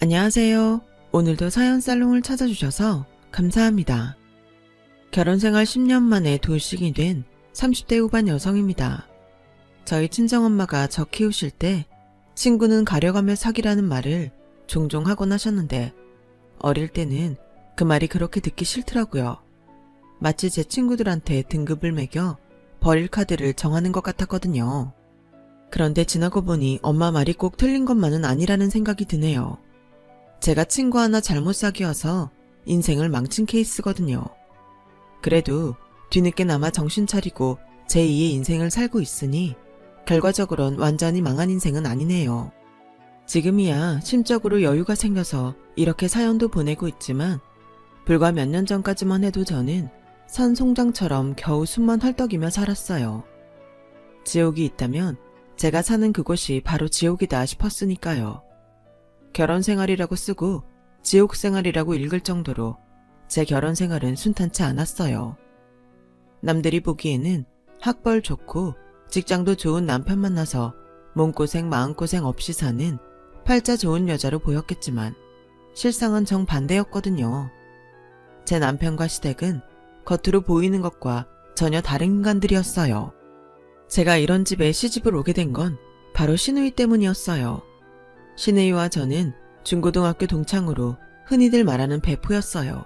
안녕하세요. 오늘도 사연 살롱을 찾아주셔서 감사합니다. 결혼생활 10년 만에 돌싱이 된 30대 후반 여성입니다. 저희 친정엄마가 저 키우실 때 친구는 가려가며 사귀라는 말을 종종 하곤 하셨는데 어릴 때는 그 말이 그렇게 듣기 싫더라고요. 마치 제 친구들한테 등급을 매겨 버릴 카드를 정하는 것 같았거든요. 그런데 지나고 보니 엄마 말이 꼭 틀린 것만은 아니라는 생각이 드네요. 제가 친구 하나 잘못 사귀어서 인생을 망친 케이스거든요. 그래도 뒤늦게나마 정신 차리고 제2의 인생을 살고 있으니 결과적으론 완전히 망한 인생은 아니네요. 지금이야 심적으로 여유가 생겨서 이렇게 사연도 보내고 있지만 불과 몇 년 전까지만 해도 저는 산 송장처럼 겨우 숨만 헐떡이며 살았어요. 지옥이 있다면 제가 사는 그곳이 바로 지옥이다 싶었으니까요. 결혼 생활이라고 쓰고 지옥 생활이라고 읽을 정도로 제 결혼 생활은 순탄치 않았어요. 남들이 보기에는 학벌 좋고 직장도 좋은 남편 만나서 몸고생 마음고생 없이 사는 팔자 좋은 여자로 보였겠지만 실상은 정반대였거든요. 제 남편과 시댁은 겉으로 보이는 것과 전혀 다른 인간들이었어요. 제가 이런 집에 시집을 오게 된 건 바로 신우이 때문이었어요. 신우이와 저는 중고등학교 동창으로 흔히들 말하는 베프였어요.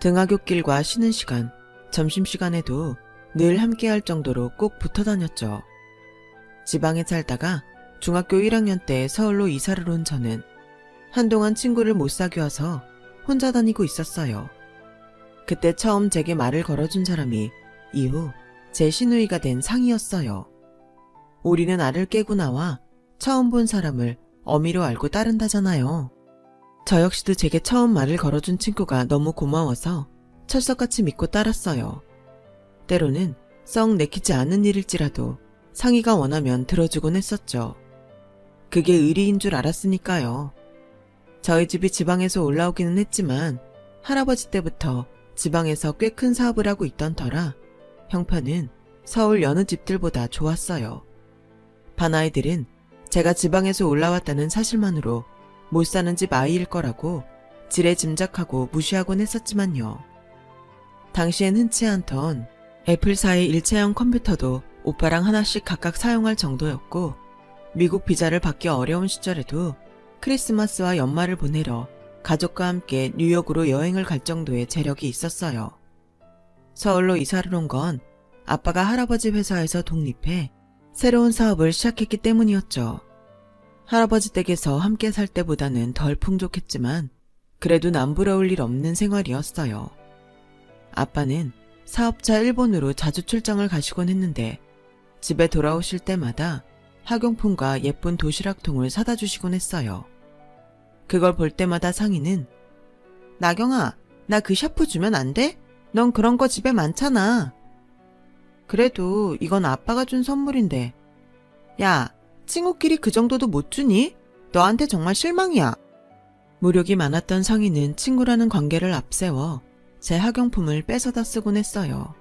등하굣길과 쉬는 시간, 점심시간에도 늘 함께할 정도로 꼭 붙어 다녔죠. 지방에 살다가 중학교 1학년 때 서울로 이사를 온 저는 한동안 친구를 못 사귀어서 혼자 다니고 있었어요. 그때 처음 제게 말을 걸어준 사람이 이후 제 시누이가 된 상이었어요. 우리는 알을 깨고 나와 처음 본 사람을 어미로 알고 따른다잖아요. 저 역시도 제게 처음 말을 걸어준 친구가 너무 고마워서 철석같이 믿고 따랐어요. 때로는 썩 내키지 않은 일일지라도 상이가 원하면 들어주곤 했었죠. 그게 의리인 줄 알았으니까요. 저희 집이 지방에서 올라오기는 했지만 할아버지 때부터 지방에서 꽤 큰 사업을 하고 있던 터라 형편은 서울 여느 집들보다 좋았어요. 반아이들은 제가 지방에서 올라왔다는 사실만으로 못 사는 집 아이일 거라고 지레 짐작하고 무시하곤 했었지만요. 당시엔 흔치 않던 애플사의 일체형 컴퓨터도 오빠랑 하나씩 각각 사용할 정도였고 미국 비자를 받기 어려운 시절에도 크리스마스와 연말을 보내러 가족과 함께 뉴욕으로 여행을 갈 정도의 재력이 있었어요. 서울로 이사를 온 건 아빠가 할아버지 회사에서 독립해 새로운 사업을 시작했기 때문이었죠. 할아버지 댁에서 함께 살 때보다는 덜 풍족했지만 그래도 남부러울 일 없는 생활이었어요. 아빠는 사업차 일본으로 자주 출장을 가시곤 했는데 집에 돌아오실 때마다 학용품과 예쁜 도시락통을 사다 주시곤 했어요. 그걸 볼 때마다 상이는 나경아, 나 그 샤프 주면 안 돼? 넌 그런 거 집에 많잖아. 그래도 이건 아빠가 준 선물인데. 야, 친구끼리 그 정도도 못 주니? 너한테 정말 실망이야. 무력이 많았던 상이는 친구라는 관계를 앞세워 제 학용품을 뺏어다 쓰곤 했어요.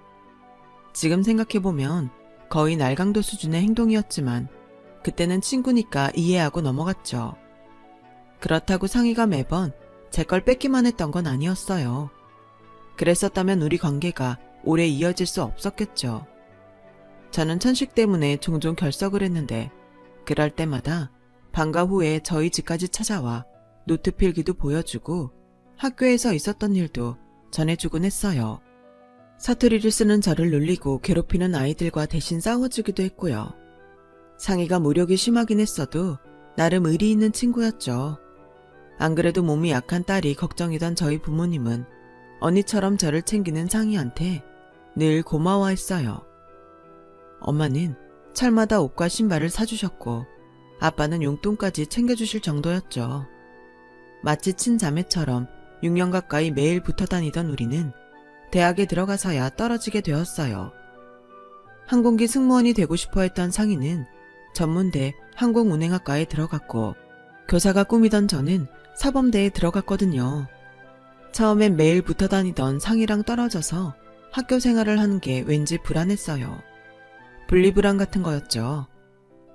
지금 생각해보면 거의 날강도 수준의 행동이었지만 그때는 친구니까 이해하고 넘어갔죠. 그렇다고 상이가 매번 제 걸 뺏기만 했던 건 아니었어요. 그랬었다면 우리 관계가 오래 이어질 수 없었겠죠. 저는 천식 때문에 종종 결석을 했는데 그럴 때마다 방과 후에 저희 집까지 찾아와 노트 필기도 보여주고 학교에서 있었던 일도 전해주곤 했어요. 사투리를 쓰는 저를 놀리고 괴롭히는 아이들과 대신 싸워주기도 했고요. 상이가 무력이 심하긴 했어도 나름 의리 있는 친구였죠. 안 그래도 몸이 약한 딸이 걱정이던 저희 부모님은 언니처럼 저를 챙기는 상이한테 늘 고마워했어요. 엄마는 철마다 옷과 신발을 사주셨고 아빠는 용돈까지 챙겨주실 정도였죠. 마치 친자매처럼 6년 가까이 매일 붙어 다니던 우리는 대학에 들어가서야 떨어지게 되었어요. 항공기 승무원이 되고 싶어 했던 상이는 전문대 항공운행학과에 들어갔고 교사가 꿈이던 저는 사범대에 들어갔거든요. 처음엔 매일 붙어 다니던 상이랑 떨어져서 학교 생활을 하는 게 왠지 불안했어요. 분리불안 같은 거였죠.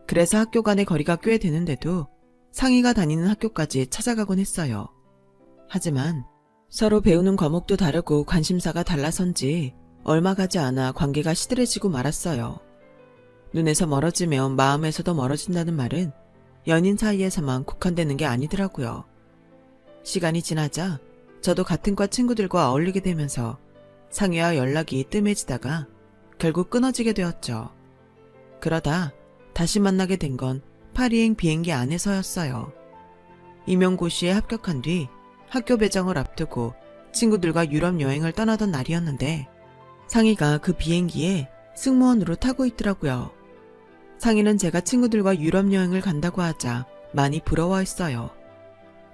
그래서 학교 간의 거리가 꽤 되는데도 상희가 다니는 학교까지 찾아가곤 했어요. 하지만 서로 배우는 과목도 다르고 관심사가 달라서인지 얼마 가지 않아 관계가 시들해지고 말았어요. 눈에서 멀어지면 마음에서도 멀어진다는 말은 연인 사이에서만 국한되는 게 아니더라고요. 시간이 지나자 저도 같은 과 친구들과 어울리게 되면서 상희와 연락이 뜸해지다가 결국 끊어지게 되었죠. 그러다 다시 만나게 된 건 파리행 비행기 안에서였어요. 임용고시에 합격한 뒤 학교 배정을 앞두고 친구들과 유럽 여행을 떠나던 날이었는데 상희가 그 비행기에 승무원으로 타고 있더라고요. 상희는 제가 친구들과 유럽 여행을 간다고 하자 많이 부러워했어요.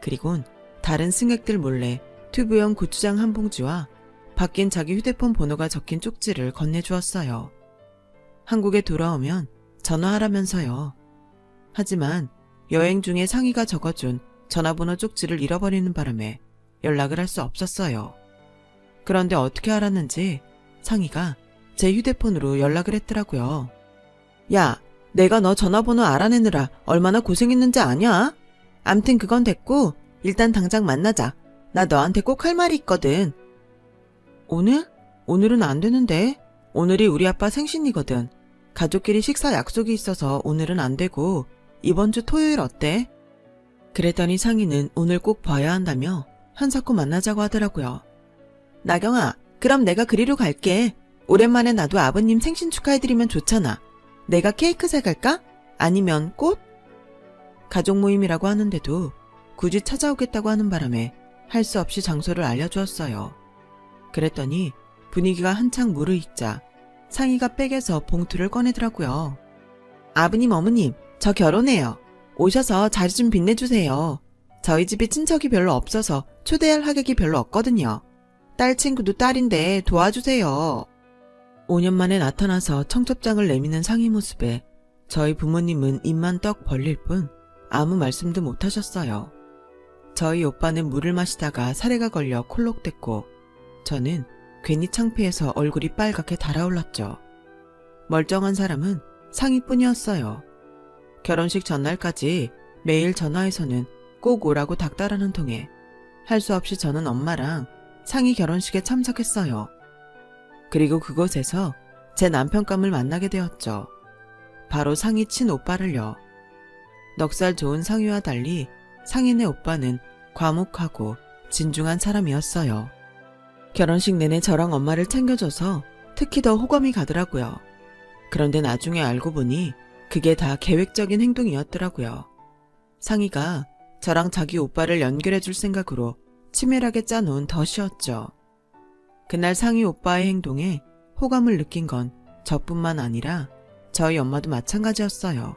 그리곤 다른 승객들 몰래 튜브형 고추장 한 봉지와 바뀐 자기 휴대폰 번호가 적힌 쪽지를 건네주었어요. 한국에 돌아오면 전화하라면서요. 하지만 여행 중에 상희가 적어준 전화번호 쪽지를 잃어버리는 바람에 연락을 할 수 없었어요. 그런데 어떻게 알았는지 상희가 제 휴대폰으로 연락을 했더라고요. 야, 내가 너 전화번호 알아내느라 얼마나 고생했는지 아냐? 암튼 그건 됐고 일단 당장 만나자. 나 너한테 꼭 할 말이 있거든. 오늘? 오늘은 안 되는데. 오늘이 우리 아빠 생신이거든. 가족끼리 식사 약속이 있어서 오늘은 안 되고 이번 주 토요일 어때? 그랬더니 상희는 오늘 꼭 봐야 한다며 한사코 만나자고 하더라고요. 나경아, 그럼 내가 그리로 갈게. 오랜만에 나도 아버님 생신 축하해드리면 좋잖아. 내가 케이크 사갈까? 아니면 꽃? 가족 모임이라고 하는데도 굳이 찾아오겠다고 하는 바람에 할 수 없이 장소를 알려주었어요. 그랬더니 분위기가 한창 무르익자 상희가 백에서 봉투를 꺼내더라고요. 아버님, 어머님, 저 결혼해요. 오셔서 자리 좀 빛내주세요. 저희 집에 친척이 별로 없어서 초대할 하객이 별로 없거든요. 딸 친구도 딸인데 도와주세요. 5년 만에 나타나서 청첩장을 내미는 상희 모습에 저희 부모님은 입만 떡 벌릴 뿐 아무 말씀도 못하셨어요. 저희 오빠는 물을 마시다가 사례가 걸려 콜록댔고 저는 괜히 창피해서 얼굴이 빨갛게 달아올랐죠. 멀쩡한 사람은 상희뿐이었어요. 결혼식 전날까지 매일 전화해서는 꼭 오라고 닥달하는 통에 할 수 없이 저는 엄마랑 상희 결혼식에 참석했어요. 그리고 그곳에서 제 남편감을 만나게 되었죠. 바로 상희 친오빠를요. 넉살 좋은 상희와 달리 상희네 오빠는 과묵하고 진중한 사람이었어요. 결혼식 내내 저랑 엄마를 챙겨줘서 특히 더 호감이 가더라고요. 그런데 나중에 알고 보니 그게 다 계획적인 행동이었더라고요. 상희가 저랑 자기 오빠를 연결해줄 생각으로 치밀하게 짜놓은 덫이었죠. 그날 상희 오빠의 행동에 호감을 느낀 건 저뿐만 아니라 저희 엄마도 마찬가지였어요.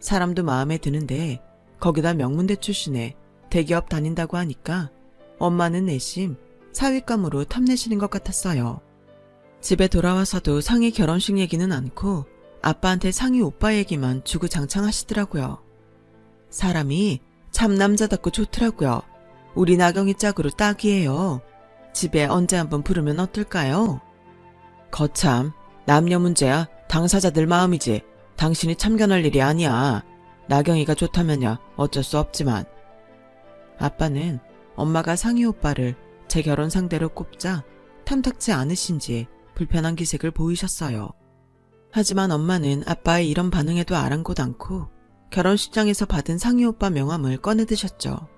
사람도 마음에 드는데 거기다 명문대 출신에 대기업 다닌다고 하니까 엄마는 내심 사윗감으로 탐내시는 것 같았어요. 집에 돌아와서도 상희 결혼식 얘기는 않고 아빠한테 상희 오빠 얘기만 주구장창 하시더라고요. 사람이 참 남자답고 좋더라고요. 우리 나경이 짝으로 딱이에요. 집에 언제 한번 부르면 어떨까요? 거참, 남녀 문제야 당사자들 마음이지 당신이 참견할 일이 아니야. 나경이가 좋다면야 어쩔 수 없지만. 아빠는 엄마가 상희 오빠를 제 결혼 상대로 꼽자 탐탁치 않으신지 불편한 기색을 보이셨어요. 하지만 엄마는 아빠의 이런 반응에도 아랑곳 않고 결혼식장에서 받은 상희 오빠 명함을 꺼내드셨죠.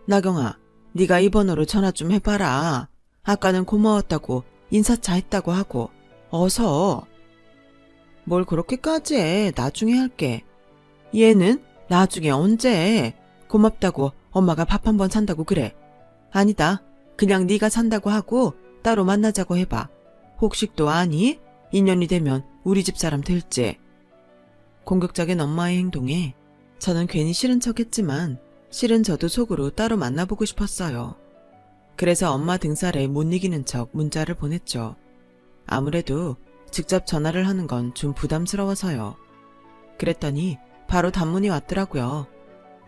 나경아, 네가 이 번호로 전화 좀 해봐라. 아까는 고마웠다고 인사차 했다고 하고 어서. 뭘 그렇게까지 해. 나중에 할게. 얘는 나중에 언제. 고맙다고 엄마가 밥 한 번 산다고 그래. 아니다. 그냥 네가 산다고 하고 따로 만나자고 해봐. 혹식도 아니? 인연이 되면 우리 집 사람 될지. 공격적인 엄마의 행동에 저는 괜히 싫은 척했지만 실은 저도 속으로 따로 만나보고 싶었어요. 그래서 엄마 등살에 못 이기는 척 문자를 보냈죠. 아무래도 직접 전화를 하는 건 좀 부담스러워서요. 그랬더니 바로 단문이 왔더라고요.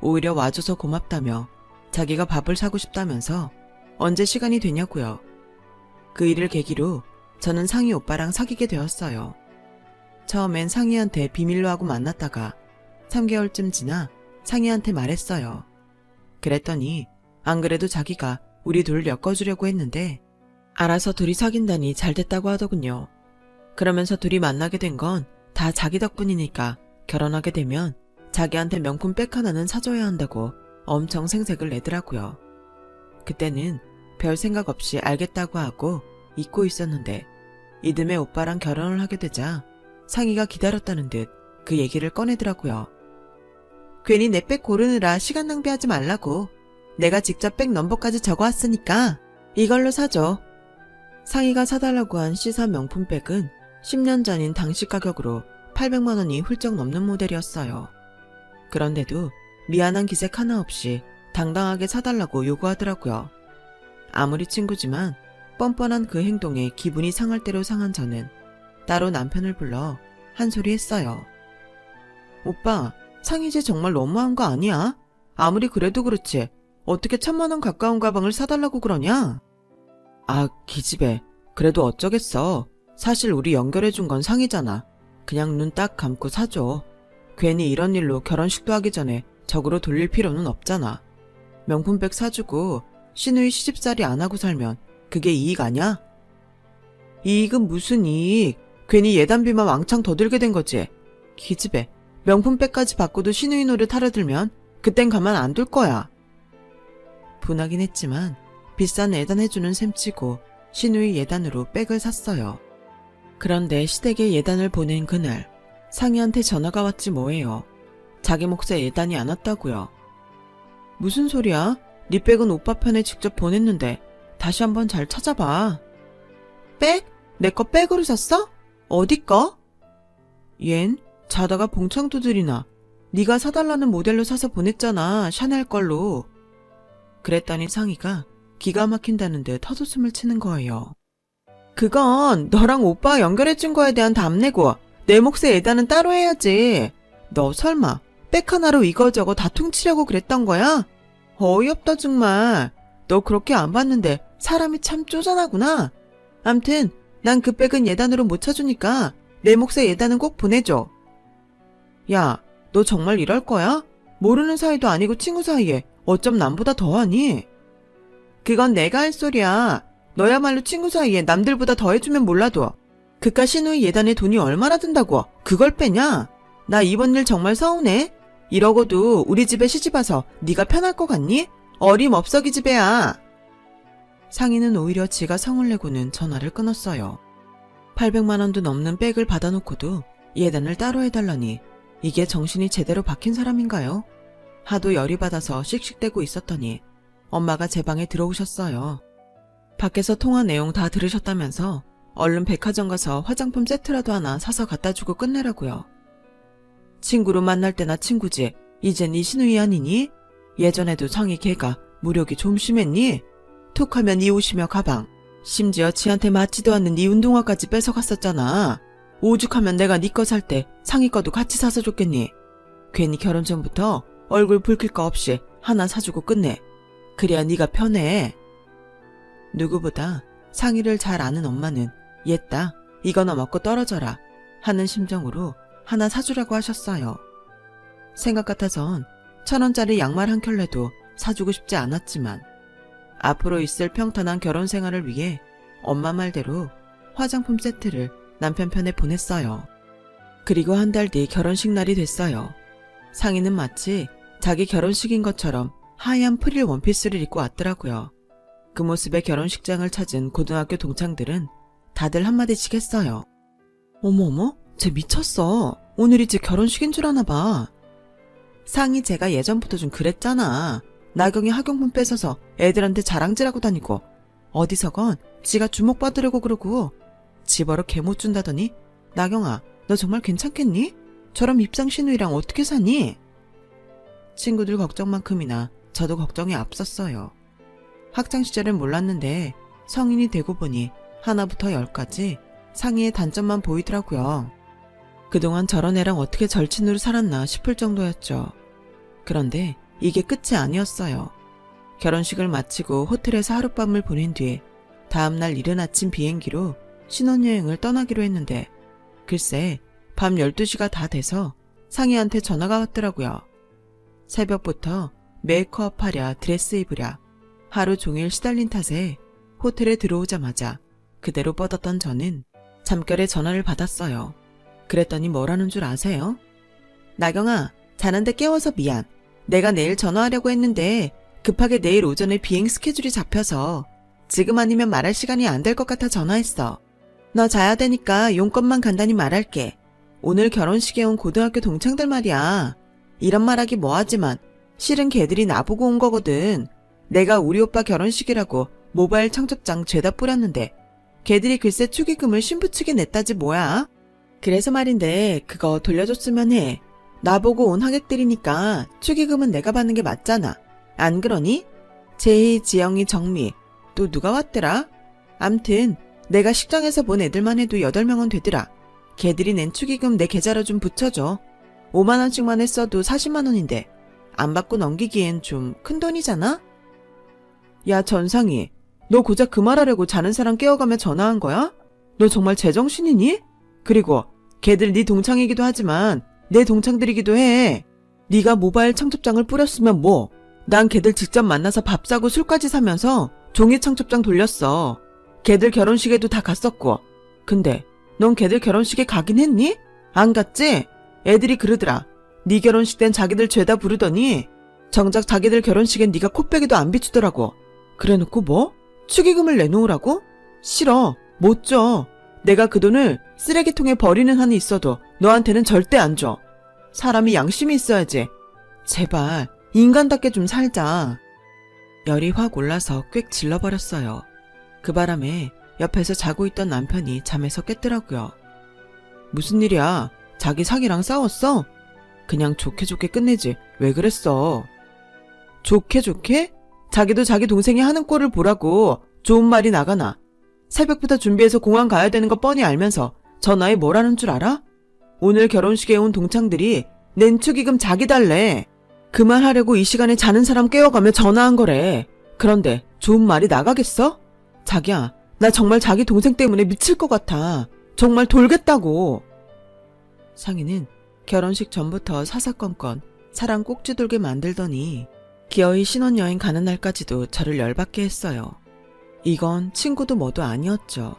오히려 와줘서 고맙다며 자기가 밥을 사고 싶다면서 언제 시간이 되냐고요. 그 일을 계기로 저는 상희 오빠랑 사귀게 되었어요. 처음엔 상희한테 비밀로 하고 만났다가 3개월쯤 지나 상희한테 말했어요. 그랬더니 안 그래도 자기가 우리 둘 엮어주려고 했는데 알아서 둘이 사귄다니 잘됐다고 하더군요. 그러면서 둘이 만나게 된 건 다 자기 덕분이니까 결혼하게 되면 자기한테 명품 백 하나는 사줘야 한다고 엄청 생색을 내더라고요. 그때는 별 생각 없이 알겠다고 하고 잊고 있었는데 이듬해 오빠랑 결혼을 하게 되자 상희가 기다렸다는 듯 그 얘기를 꺼내더라고요. 괜히 내 백 고르느라 시간 낭비하지 말라고. 내가 직접 백 넘버까지 적어왔으니까 이걸로 사줘. 상희가 사달라고 한 C사 명품 백은 10년 전인 당시 가격으로 800만 원이 훌쩍 넘는 모델이었어요. 그런데도 미안한 기색 하나 없이 당당하게 사달라고 요구하더라고요. 아무리 친구지만 뻔뻔한 그 행동에 기분이 상할 대로 상한 저는 따로 남편을 불러 한 소리 했어요. 오빠, 상희쟤 정말 너무한 거 아니야? 아무리 그래도 그렇지 어떻게 1000만 원 가까운 가방을 사달라고 그러냐? 아, 기집애. 그래도 어쩌겠어. 사실 우리 연결해준 건 상희잖아. 그냥 눈 딱 감고 사줘. 괜히 이런 일로 결혼식도 하기 전에 적으로 돌릴 필요는 없잖아. 명품백 사주고 신우이 시집살이 안 하고 살면 그게 이익 아냐? 이익은 무슨 이익? 괜히 예단비만 왕창 더 들게 된 거지. 기집애. 명품백까지 받고도 신우이 노릇 하려 들면 그땐 가만 안 둘 거야. 분하긴 했지만 비싼 예단해주는 셈치고 신우이 예단으로 백을 샀어요. 그런데 시댁에 예단을 보낸 그날 상희한테 전화가 왔지 뭐예요. 자기 몫에 예단이 안 왔다고요. 무슨 소리야? 네 백은 오빠 편에 직접 보냈는데 다시 한번 잘 찾아봐. 백? 내 거 백으로 샀어? 어디 거? 얜 자다가 봉창 두드리나. 네가 사달라는 모델로 사서 보냈잖아. 샤넬 걸로. 그랬더니 상희가 기가 막힌다는 듯 헛웃음을 치는 거예요. 그건 너랑 오빠가 연결해준 거에 대한 답내고 내 몫의 예단은 따로 해야지. 너 설마 백 하나로 이거저거 다 퉁치려고 그랬던 거야? 어이없다 정말. 너 그렇게 안 봤는데 사람이 참 쪼잔하구나. 암튼 난 그 백은 예단으로 못 쳐주니까 내 몫의 예단은 꼭 보내줘. 야, 너 정말 이럴 거야? 모르는 사이도 아니고 친구 사이에 어쩜 남보다 더하니? 그건 내가 할 소리야. 너야말로 친구 사이에 남들보다 더해주면 몰라도 그깟 신우이 예단에 돈이 얼마나 든다고 그걸 빼냐? 나 이번 일 정말 서운해. 이러고도 우리 집에 시집와서 네가 편할 것 같니? 어림없어 기집애야. 상희는 오히려 지가 성을 내고는 전화를 끊었어요. 800만 원도 넘는 백을 받아놓고도 예단을 따로 해달라니 이게 정신이 제대로 박힌 사람인가요? 하도 열이 받아서 씩씩대고 있었더니 엄마가 제 방에 들어오셨어요. 밖에서 통화 내용 다 들으셨다면서 얼른 백화점 가서 화장품 세트라도 하나 사서 갖다 주고 끝내라고요. 친구로 만날 때나 친구지 이젠 네 신우이 아니니? 예전에도 상희 걔가 무력이 좀 심했니? 툭하면 네 옷이며 가방, 심지어 지한테 맞지도 않는 네 운동화까지 뺏어갔었잖아. 오죽하면 내가 네 거 살 때 상희 거도 같이 사서 줬겠니? 괜히 결혼 전부터 얼굴 붉힐 거 없이 하나 사주고 끝내. 그래야 네가 편해. 누구보다 상희를 잘 아는 엄마는 옛다 이거나 먹고 떨어져라 하는 심정으로 하나 사주라고 하셨어요. 생각 같아선 1000원짜리 양말 한 켤레도 사주고 싶지 않았지만 앞으로 있을 평탄한 결혼 생활을 위해 엄마 말대로 화장품 세트를 남편 편에 보냈어요. 그리고 한 달 뒤 결혼식 날이 됐어요. 상희는 마치 자기 결혼식인 것처럼 하얀 프릴 원피스를 입고 왔더라고요. 그 모습에 결혼식장을 찾은 고등학교 동창들은 다들 한마디씩 했어요. 어머어머, 쟤 미쳤어. 오늘이 쟤 결혼식인 줄 아나 봐. 상희 제가 예전부터 좀 그랬잖아. 나경이 학용품 뺏어서 애들한테 자랑질하고 다니고 어디서건 지가 주목받으려고 그러고 집어로 개 못 준다더니 나경아 너 정말 괜찮겠니? 저럼 입상 신우이랑 어떻게 사니? 친구들 걱정만큼이나 저도 걱정이 앞섰어요. 학창시절엔 몰랐는데 성인이 되고 보니 하나부터 10까지 상희의 단점만 보이더라고요. 그동안 저런 애랑 어떻게 절친으로 살았나 싶을 정도였죠. 그런데 이게 끝이 아니었어요. 결혼식을 마치고 호텔에서 하룻밤을 보낸 뒤에 다음날 이른 아침 비행기로 신혼여행을 떠나기로 했는데 글쎄 밤 12시가 다 돼서 상희한테 전화가 왔더라고요. 새벽부터 메이크업하랴 드레스 입으랴 하루 종일 시달린 탓에 호텔에 들어오자마자 그대로 뻗었던 저는 잠결에 전화를 받았어요. 그랬더니 뭐라는 줄 아세요? 나경아, 자는데 깨워서 미안. 내가 내일 전화하려고 했는데 급하게 내일 오전에 비행 스케줄이 잡혀서 지금 아니면 말할 시간이 안 될 것 같아 전화했어. 너 자야 되니까 용건만 간단히 말할게. 오늘 결혼식에 온 고등학교 동창들 말이야. 이런 말하기 뭐하지만 실은 걔들이 나보고 온 거거든. 내가 우리 오빠 결혼식이라고 모바일 청첩장 죄다 뿌렸는데 걔들이 글쎄 축의금을 신부 측에 냈다지 뭐야. 그래서 말인데 그거 돌려줬으면 해. 나보고 온 하객들이니까 축의금은 내가 받는 게 맞잖아. 안 그러니? 제희, 지영이, 정미 또 누가 왔더라? 암튼 내가 식장에서 본 애들만 해도 8명은 되더라. 걔들이 낸 축의금 내 계좌로 좀 붙여줘. 5만 원씩만 했어도 40만 원인데 안 받고 넘기기엔 좀 큰돈이잖아? 야 전상이, 너 고작 그 말하려고 자는 사람 깨워가며 전화한 거야? 너 정말 제정신이니? 그리고 걔들 네 동창이기도 하지만 내 동창들이기도 해. 네가 모바일 청첩장을 뿌렸으면 뭐, 난 걔들 직접 만나서 밥 사고 술까지 사면서 종이 청첩장 돌렸어. 걔들 결혼식에도 다 갔었고. 근데 넌 걔들 결혼식에 가긴 했니? 안 갔지? 애들이 그러더라. 네 결혼식 땐 자기들 죄다 부르더니 정작 자기들 결혼식엔 네가 코빼기도 안 비추더라고. 그래놓고 뭐? 축의금을 내놓으라고? 싫어. 못 줘. 내가 그 돈을 쓰레기통에 버리는 한이 있어도 너한테는 절대 안 줘. 사람이 양심이 있어야지. 제발 인간답게 좀 살자. 열이 확 올라서 꽥 질러버렸어요. 그 바람에 옆에서 자고 있던 남편이 잠에서 깼더라고요. 무슨 일이야? 자기 사기랑 싸웠어? 그냥 좋게 좋게 끝내지. 왜 그랬어? 좋게 좋게? 자기도 자기 동생이 하는 꼴을 보라고 좋은 말이 나가나. 새벽부터 준비해서 공항 가야 되는 거 뻔히 알면서 전화에 뭐라는 줄 알아? 오늘 결혼식에 온 동창들이 낸 축의금 자기 달래. 그 말 하려고 이 시간에 자는 사람 깨워가며 전화한 거래. 그런데 좋은 말이 나가겠어? 자기야, 나 정말 자기 동생 때문에 미칠 것 같아. 정말 돌겠다고. 상희는 결혼식 전부터 사사건건 사랑 꼭지 돌게 만들더니 기어이 신혼여행 가는 날까지도 저를 열받게 했어요. 이건 친구도 뭐도 아니었죠.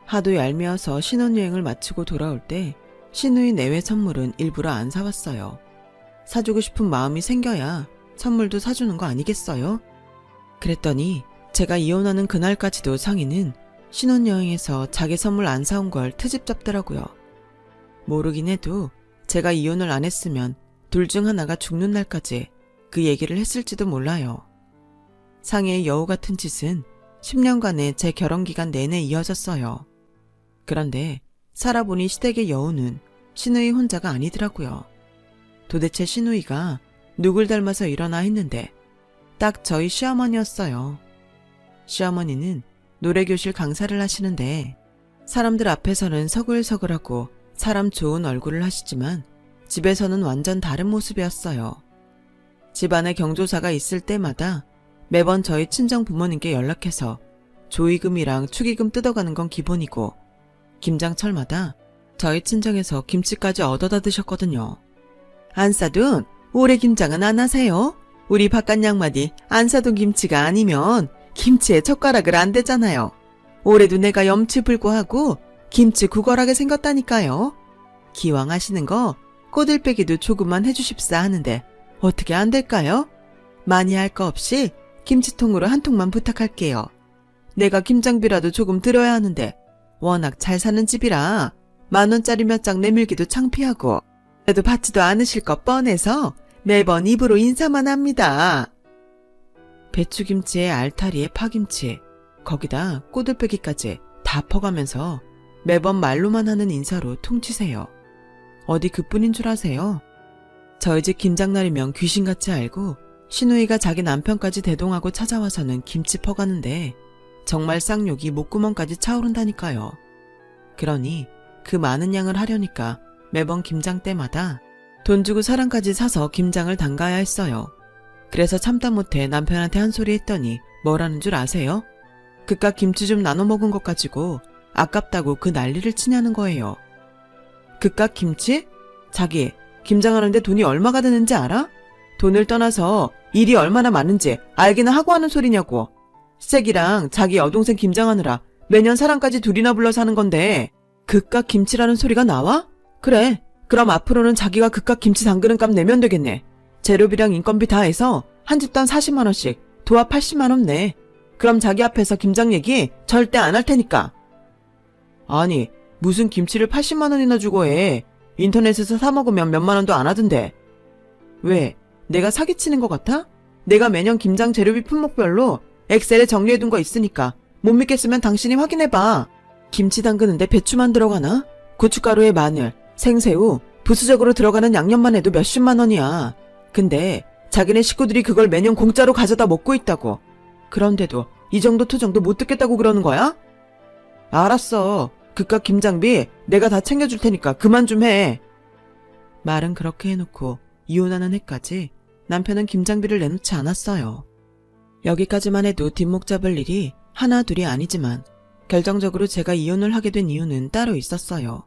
하도 얄미워서 신혼여행을 마치고 돌아올 때 신우이 내외 선물은 일부러 안 사왔어요. 사주고 싶은 마음이 생겨야 선물도 사주는 거 아니겠어요? 그랬더니 제가 이혼하는 그날까지도 상희는 신혼여행에서 자기 선물 안 사온 걸 트집 잡더라고요. 모르긴 해도 제가 이혼을 안 했으면 둘 중 하나가 죽는 날까지 그 얘기를 했을지도 몰라요. 상희의 여우 같은 짓은 10년간의 제 결혼기간 내내 이어졌어요. 그런데 살아보니 시댁의 여우는 신우이 혼자가 아니더라고요. 도대체 신우이가 누굴 닮아서 일어나 했는데 딱 저희 시어머니였어요. 시어머니는 노래교실 강사를 하시는데 사람들 앞에서는 서글서글하고 사람 좋은 얼굴을 하시지만 집에서는 완전 다른 모습이었어요. 집안에 경조사가 있을 때마다 매번 저희 친정 부모님께 연락해서 조의금이랑 축의금 뜯어가는 건 기본이고 김장철마다 저희 친정에서 김치까지 얻어다 드셨거든요. 안 싸둔 올해 김장은 안 하세요? 우리 바깥 양마디 안 싸둔 김치가 아니면 김치에 젓가락을 안 대잖아요. 올해도 내가 염치불고하고 김치 구걸하게 생겼다니까요. 기왕 하시는 거 꼬들빼기도 조금만 해주십사 하는데 어떻게 안 될까요? 많이 할 거 없이 김치통으로 한 통만 부탁할게요. 내가 김장비라도 조금 들어야 하는데 워낙 잘 사는 집이라 10,000원짜리 몇 장 내밀기도 창피하고 그래도 받지도 않으실 것 뻔해서 매번 입으로 인사만 합니다. 배추김치에 알타리에 파김치, 거기다 꼬들빼기까지 다 퍼가면서 매번 말로만 하는 인사로 퉁치세요. 어디 그뿐인 줄 아세요? 저희 집 김장날이면 귀신같이 알고 신우이가 자기 남편까지 대동하고 찾아와서는 김치 퍼가는데 정말 쌍욕이 목구멍까지 차오른다니까요. 그러니 그 많은 양을 하려니까 매번 김장 때마다 돈 주고 사람까지 사서 김장을 담가야 했어요. 그래서 참다 못해 남편한테 한 소리 했더니 뭐라는 줄 아세요? 그깟 김치 좀 나눠 먹은 것 가지고 아깝다고 그 난리를 치냐는 거예요. 그깟 김치? 자기 김장하는데 돈이 얼마가 드는지 알아? 돈을 떠나서 일이 얼마나 많은지 알기는 하고 하는 소리냐고. 시댁이랑 자기 여동생 김장하느라 매년 사람까지 둘이나 불러서 하는 건데 그깟 김치라는 소리가 나와? 그래. 그럼 앞으로는 자기가 그깟 김치 담그는 값 내면 되겠네. 재료비랑 인건비 다 해서 한 집당 40만 원씩 도합 80만 원 내. 그럼 자기 앞에서 김장 얘기 절대 안 할 테니까. 아니, 무슨 김치를 80만 원이나 주고 해. 인터넷에서 사 먹으면 몇만 원도 안 하던데. 왜? 내가 사기치는 것 같아? 내가 매년 김장 재료비 품목별로 엑셀에 정리해둔 거 있으니까 못 믿겠으면 당신이 확인해봐. 김치 담그는데 배추만 들어가나? 고춧가루에 마늘, 생새우, 부수적으로 들어가는 양념만 해도 몇십만 원이야. 근데 자기네 식구들이 그걸 매년 공짜로 가져다 먹고 있다고. 그런데도 이 정도 투정도 못 듣겠다고 그러는 거야? 알았어. 그깟 김장비 내가 다 챙겨줄 테니까 그만 좀 해. 말은 그렇게 해놓고 이혼하는 해까지 남편은 김장비를 내놓지 않았어요. 여기까지만 해도 뒷목 잡을 일이 하나 둘이 아니지만 결정적으로 제가 이혼을 하게 된 이유는 따로 있었어요.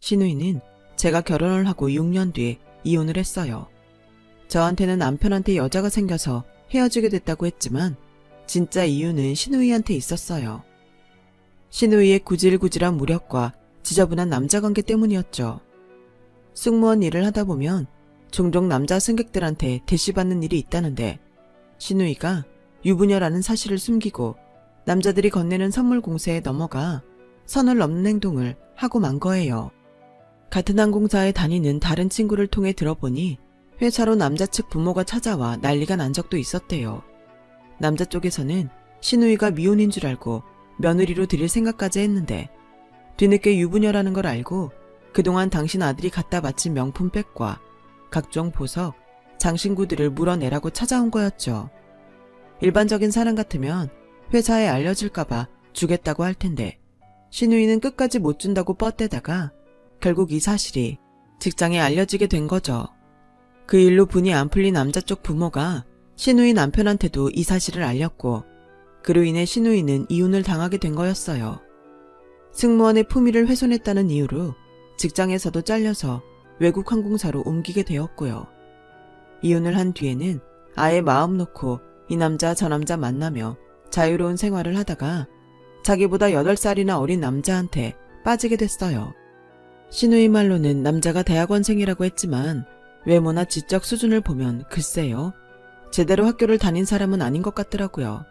신우이는 제가 결혼을 하고 6년 뒤에 이혼을 했어요. 저한테는 남편한테 여자가 생겨서 헤어지게 됐다고 했지만 진짜 이유는 신우이한테 있었어요. 신우이의 구질구질한 무력과 지저분한 남자관계 때문이었죠. 승무원 일을 하다 보면 종종 남자 승객들한테 대시받는 일이 있다는데 신우이가 유부녀라는 사실을 숨기고 남자들이 건네는 선물 공세에 넘어가 선을 넘는 행동을 하고 만 거예요. 같은 항공사에 다니는 다른 친구를 통해 들어보니 회사로 남자 측 부모가 찾아와 난리가 난 적도 있었대요. 남자 쪽에서는 신우이가 미혼인 줄 알고 며느리로 드릴 생각까지 했는데 뒤늦게 유부녀라는 걸 알고 그동안 당신 아들이 갖다 바친 명품백과 각종 보석, 장신구들을 물어내라고 찾아온 거였죠. 일반적인 사람 같으면 회사에 알려질까봐 주겠다고 할 텐데 신우이는 끝까지 못 준다고 뻗대다가 결국 이 사실이 직장에 알려지게 된 거죠. 그 일로 분이 안 풀린 남자 쪽 부모가 신우이 남편한테도 이 사실을 알렸고 그로 인해 신우이는 이혼을 당하게 된 거였어요. 승무원의 품위를 훼손했다는 이유로 직장에서도 잘려서 외국 항공사로 옮기게 되었고요. 이혼을 한 뒤에는 아예 마음 놓고 이 남자 저 남자 만나며 자유로운 생활을 하다가 자기보다 8살이나 어린 남자한테 빠지게 됐어요. 신우이 말로는 남자가 대학원생이라고 했지만 외모나 지적 수준을 보면 글쎄요. 제대로 학교를 다닌 사람은 아닌 것 같더라고요.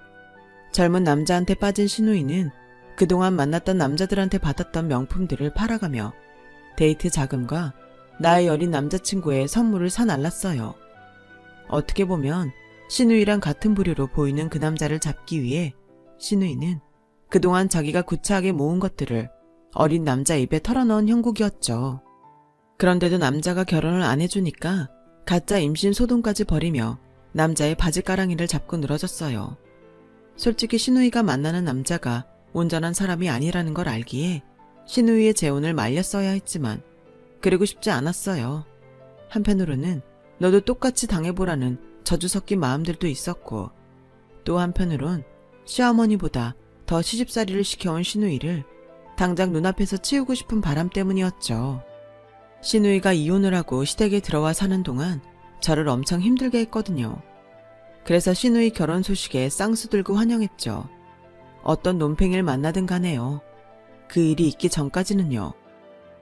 젊은 남자한테 빠진 신우이는 그동안 만났던 남자들한테 받았던 명품들을 팔아가며 데이트 자금과 나이 어린 남자친구의 선물을 사날랐어요. 어떻게 보면 신우이랑 같은 부류로 보이는 그 남자를 잡기 위해 신우이는 그동안 자기가 구차하게 모은 것들을 어린 남자 입에 털어넣은 형국이었죠. 그런데도 남자가 결혼을 안 해주니까 가짜 임신 소동까지 벌이며 남자의 바지가랑이를 잡고 늘어졌어요. 솔직히 신우이가 만나는 남자가 온전한 사람이 아니라는 걸 알기에 신우이의 재혼을 말렸어야 했지만 그러고 싶지 않았어요. 한편으로는 너도 똑같이 당해보라는 저주 섞인 마음들도 있었고 또 한편으론 시어머니보다 더 시집살이를 시켜온 신우이를 당장 눈앞에서 치우고 싶은 바람 때문이었죠. 신우이가 이혼을 하고 시댁에 들어와 사는 동안 저를 엄청 힘들게 했거든요. 그래서 신우이 결혼 소식에 쌍수 들고 환영했죠. 어떤 논팽이를 만나든 간에요. 그 일이 있기 전까지는요.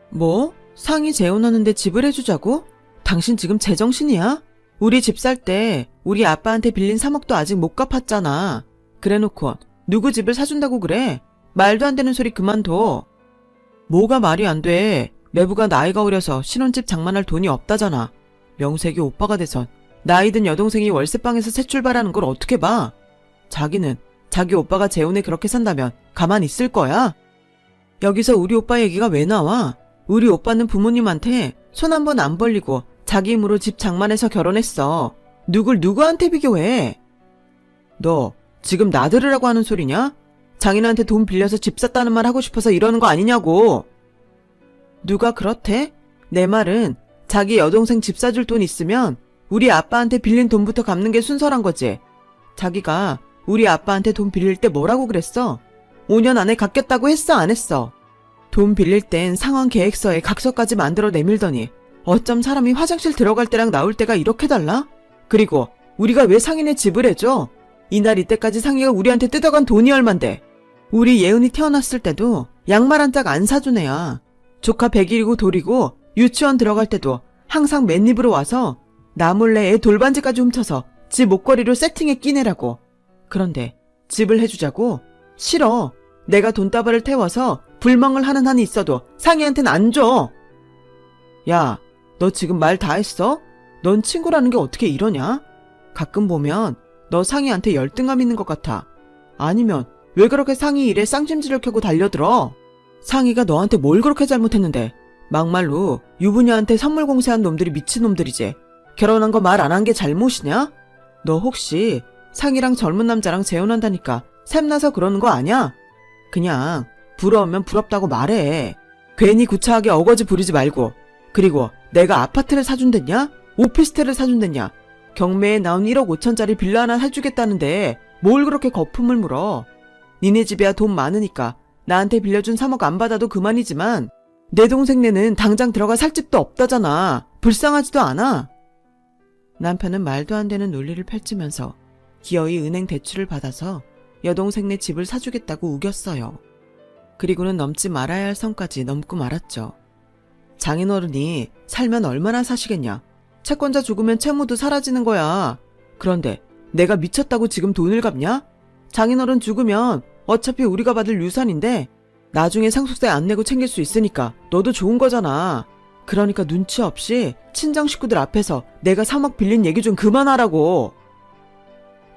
뭐? 상이 재혼하는데 집을 해주자고? 당신 지금 제정신이야? 우리 집 살 때 우리 아빠한테 빌린 3억도 아직 못 갚았잖아. 그래놓고 누구 집을 사준다고 그래? 말도 안 되는 소리 그만둬. 뭐가 말이 안 돼. 매부가 나이가 어려서 신혼집 장만할 돈이 없다잖아. 명색이 오빠가 돼선 나이 든 여동생이 월세방에서 새 출발하는 걸 어떻게 봐? 자기는 자기 오빠가 재혼에 그렇게 산다면 가만히 있을 거야? 여기서 우리 오빠 얘기가 왜 나와? 우리 오빠는 부모님한테 손 한 번 안 벌리고 자기 힘으로 집 장만해서 결혼했어. 누굴 누구한테 비교해? 너 지금 나 들으라고 하는 소리냐? 장인한테 돈 빌려서 집 샀다는 말 하고 싶어서 이러는 거 아니냐고. 누가 그렇대? 내 말은 자기 여동생 집 사줄 돈 있으면 우리 아빠한테 빌린 돈부터 갚는 게 순서란 거지. 자기가 우리 아빠한테 돈 빌릴 때 뭐라고 그랬어? 5년 안에 갚겠다고 했어 안 했어? 돈 빌릴 땐 상환 계획서에 각서까지 만들어 내밀더니 어쩜 사람이 화장실 들어갈 때랑 나올 때가 이렇게 달라? 그리고 우리가 왜 상인의 집을 해줘? 이날 이때까지 상이가 우리한테 뜯어간 돈이 얼만데. 우리 예은이 태어났을 때도 양말 한 짝 안 사준 애야. 조카 100일이고 돌이고 유치원 들어갈 때도 항상 맨입으로 와서 나 몰래 애 돌반지까지 훔쳐서 집 목걸이로 세팅해 끼내라고. 그런데 집을 해주자고? 싫어. 내가 돈다발을 태워서 불멍을 하는 한이 있어도 상이한테는 안 줘. 야, 너 지금 말 다 했어? 넌 친구라는 게 어떻게 이러냐? 가끔 보면 너 상이한테 열등감 있는 것 같아. 아니면 왜 그렇게 상이 일에 쌍심지를 켜고 달려들어? 상이가 너한테 뭘 그렇게 잘못했는데. 막말로 유부녀한테 선물 공세한 놈들이 미친놈들이지. 결혼한 거 말 안 한 게 잘못이냐? 너 혹시 상이랑 젊은 남자랑 재혼한다니까 샘나서 그러는 거 아냐? 그냥 부러우면 부럽다고 말해. 괜히 구차하게 어거지 부리지 말고. 그리고 내가 아파트를 사준댔냐? 오피스텔을 사준댔냐? 경매에 나온 1억 5천짜리 빌라 하나 사주겠다는데 뭘 그렇게 거품을 물어. 니네 집이야 돈 많으니까 나한테 빌려준 3억 안 받아도 그만이지만 내 동생네는 당장 들어가 살 집도 없다잖아. 불쌍하지도 않아. 남편은 말도 안 되는 논리를 펼치면서 기어이 은행 대출을 받아서 여동생네 집을 사주겠다고 우겼어요. 그리고는 넘지 말아야 할 선까지 넘고 말았죠. 장인어른이 살면 얼마나 사시겠냐. 채권자 죽으면 채무도 사라지는 거야. 그런데 내가 미쳤다고 지금 돈을 갚냐? 장인어른 죽으면 어차피 우리가 받을 유산인데 나중에 상속세 안 내고 챙길 수 있으니까 너도 좋은 거잖아. 그러니까 눈치 없이 친정 식구들 앞에서 내가 3억 빌린 얘기 좀 그만하라고.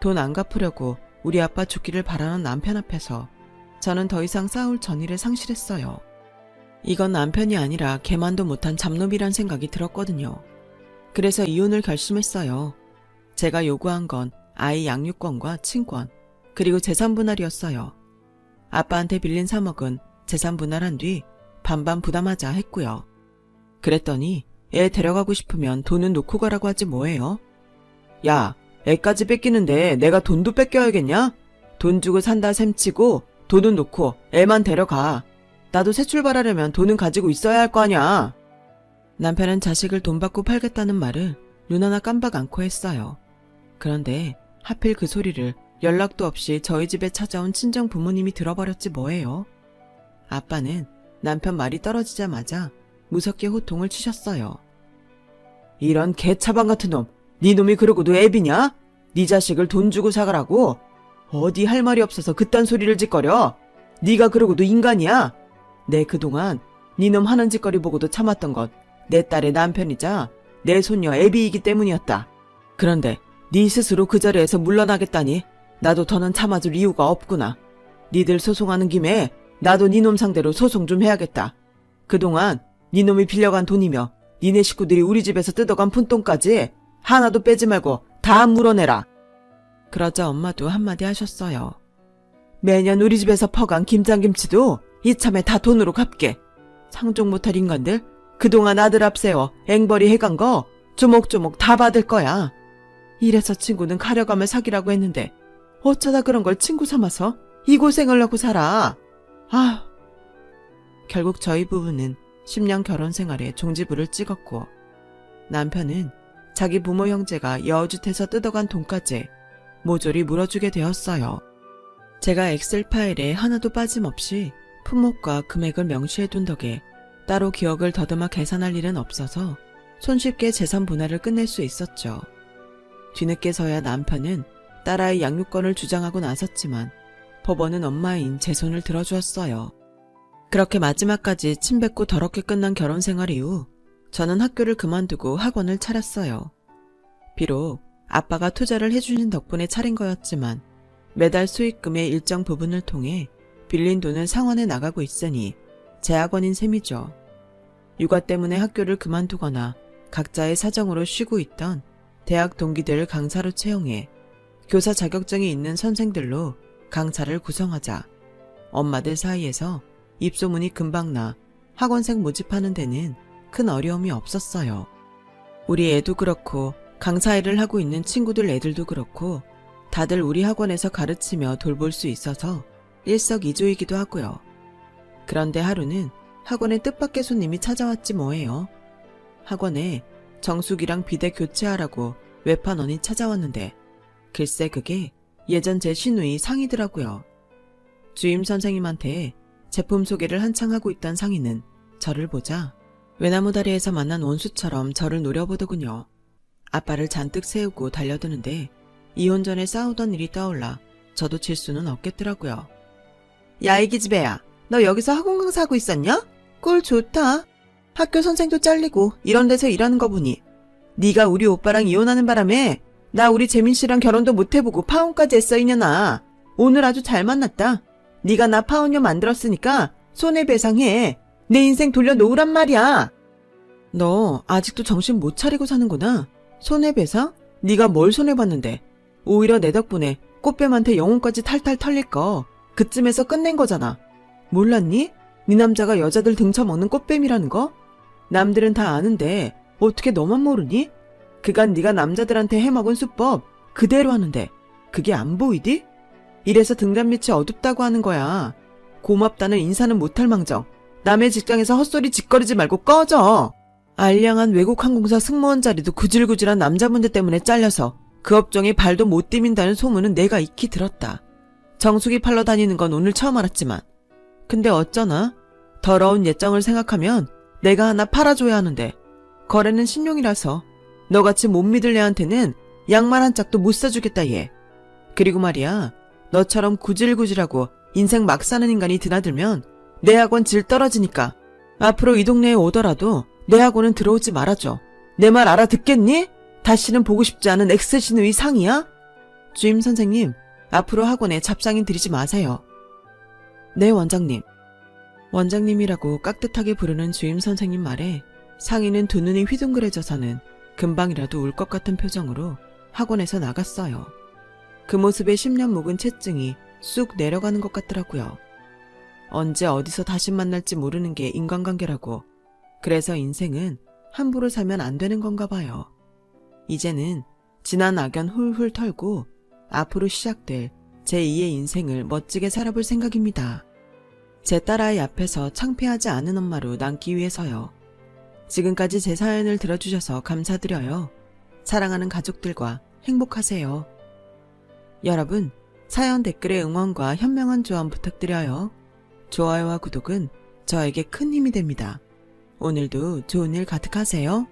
돈 안 갚으려고 우리 아빠 죽기를 바라는 남편 앞에서 저는 더 이상 싸울 전의를 상실했어요. 이건 남편이 아니라 개만도 못한 잡놈이란 생각이 들었거든요. 그래서 이혼을 결심했어요. 제가 요구한 건 아이 양육권과 친권, 그리고 재산 분할이었어요. 아빠한테 빌린 3억은 재산 분할한 뒤 반반 부담하자 했고요. 그랬더니 애 데려가고 싶으면 돈은 놓고 가라고 하지 뭐예요? 야, 애까지 뺏기는데 내가 돈도 뺏겨야겠냐? 돈 주고 산다 셈치고 돈은 놓고 애만 데려가. 나도 새 출발하려면 돈은 가지고 있어야 할 거 아냐. 남편은 자식을 돈 받고 팔겠다는 말을 눈 하나 깜박 않고 했어요. 그런데 하필 그 소리를 연락도 없이 저희 집에 찾아온 친정 부모님이 들어버렸지 뭐예요. 아빠는 남편 말이 떨어지자마자 무섭게 호통을 치셨어요. 이런 개차방 같은 놈, 네 놈이 그러고도 애비냐? 네 자식을 돈 주고 사가라고? 어디 할 말이 없어서 그딴 소리를 짓거려? 네가 그러고도 인간이야? 내 그동안 네 놈 하는 짓거리 보고도 참았던 건 내 딸의 남편이자 내 손녀 애비이기 때문이었다. 그런데 네 스스로 그 자리에서 물러나겠다니 나도 더는 참아줄 이유가 없구나. 니들 소송하는 김에 나도 네 놈 상대로 소송 좀 해야겠다. 그동안 네 놈이 빌려간 돈이며 니네 식구들이 우리 집에서 뜯어간 푼돈까지 하나도 빼지 말고 다 물어내라. 그러자 엄마도 한마디 하셨어요. 매년 우리 집에서 퍼간 김장김치도 이참에 다 돈으로 갚게. 상종 못할 인간들 그동안 아들 앞세워 앵벌이 해간 거 조목조목 다 받을 거야. 이래서 친구는 가려가며 사귀라고 했는데 어쩌다 그런 걸 친구 삼아서 이 고생을 하고 살아. 아, 결국 저희 부부는 10년 결혼 생활에 종지부를 찍었고 남편은 자기 부모 형제가 여주택에서 뜯어간 돈까지 모조리 물어주게 되었어요. 제가 엑셀 파일에 하나도 빠짐없이 품목과 금액을 명시해둔 덕에 따로 기억을 더듬어 계산할 일은 없어서 손쉽게 재산 분할을 끝낼 수 있었죠. 뒤늦게서야 남편은 딸아이 양육권을 주장하고 나섰지만 법원은 엄마인 제 손을 들어주었어요. 그렇게 마지막까지 침뱉고 더럽게 끝난 결혼 생활 이후 저는 학교를 그만두고 학원을 차렸어요. 비록 아빠가 투자를 해주신 덕분에 차린 거였지만 매달 수익금의 일정 부분을 통해 빌린 돈은 상환해 나가고 있으니 제 학원인 셈이죠. 육아 때문에 학교를 그만두거나 각자의 사정으로 쉬고 있던 대학 동기들을 강사로 채용해 교사 자격증이 있는 선생들로 강사를 구성하자 엄마들 사이에서 입소문이 금방 나 학원생 모집하는 데는 큰 어려움이 없었어요. 우리 애도 그렇고 강사 일을 하고 있는 친구들 애들도 그렇고 다들 우리 학원에서 가르치며 돌볼 수 있어서 일석이조이기도 하고요. 그런데 하루는 학원에 뜻밖의 손님이 찾아왔지 뭐예요. 학원에 정수기랑 비데 교체하라고 외판원이 찾아왔는데 글쎄 그게 예전 제 시누이 상이더라고요. 주임 선생님한테 제품 소개를 한창 하고 있던 상인은 저를 보자 외나무 다리에서 만난 원수처럼 저를 노려보더군요. 아빠를 잔뜩 세우고 달려드는데 이혼 전에 싸우던 일이 떠올라 저도 질 수는 없겠더라고요. 야 이 기집애야, 너 여기서 학원 강사하고 있었냐? 꼴 좋다. 학교 선생도 잘리고 이런 데서 일하는 거 보니 네가 우리 오빠랑 이혼하는 바람에 나 우리 재민 씨랑 결혼도 못 해보고 파혼까지 했어 이년아. 오늘 아주 잘 만났다. 네가 나 파혼녀 만들었으니까 손해배상해. 내 인생 돌려놓으란 말이야. 너 아직도 정신 못 차리고 사는구나. 손해배상? 네가 뭘 손해봤는데. 오히려 내 덕분에 꽃뱀한테 영혼까지 탈탈 털릴 거 그쯤에서 끝낸 거잖아. 몰랐니? 네 남자가 여자들 등쳐먹는 꽃뱀이라는 거? 남들은 다 아는데 어떻게 너만 모르니? 그간 네가 남자들한테 해먹은 수법 그대로 하는데 그게 안 보이디? 이래서 등잔 밑이 어둡다고 하는 거야. 고맙다는 인사는 못할 망정 남의 직장에서 헛소리 짓거리지 말고 꺼져. 알량한 외국 항공사 승무원 자리도 구질구질한 남자분들 때문에 잘려서 그 업종에 발도 못 디민다는 소문은 내가 익히 들었다. 정수기 팔러 다니는 건 오늘 처음 알았지만 근데 어쩌나 더러운 예정을 생각하면 내가 하나 팔아줘야 하는데 거래는 신용이라서 너같이 못 믿을 애한테는 양말 한 짝도 못 사주겠다 얘. 그리고 말이야 너처럼 구질구질하고 인생 막 사는 인간이 드나들면 내 학원 질 떨어지니까 앞으로 이 동네에 오더라도 내 학원은 들어오지 말아줘. 내 말 알아듣겠니? 다시는 보고 싶지 않은 엑스시누이 상이야? 주임 선생님, 앞으로 학원에 잡상인 들이지 마세요. 네 원장님. 원장님이라고 깍듯하게 부르는 주임 선생님 말에 상인은 두 눈이 휘둥그레져서는 금방이라도 울 것 같은 표정으로 학원에서 나갔어요. 그 모습에 10년 묵은 채증이 쑥 내려가는 것 같더라고요. 언제 어디서 다시 만날지 모르는 게 인간관계라고. 그래서 인생은 함부로 살면 안 되는 건가 봐요. 이제는 지난 악연 훌훌 털고 앞으로 시작될 제2의 인생을 멋지게 살아볼 생각입니다. 제 딸아이 앞에서 창피하지 않은 엄마로 남기 위해서요. 지금까지 제 사연을 들어주셔서 감사드려요. 사랑하는 가족들과 행복하세요. 여러분, 사연 댓글에 응원과 현명한 조언 부탁드려요. 좋아요와 구독은 저에게 큰 힘이 됩니다. 오늘도 좋은 일 가득하세요.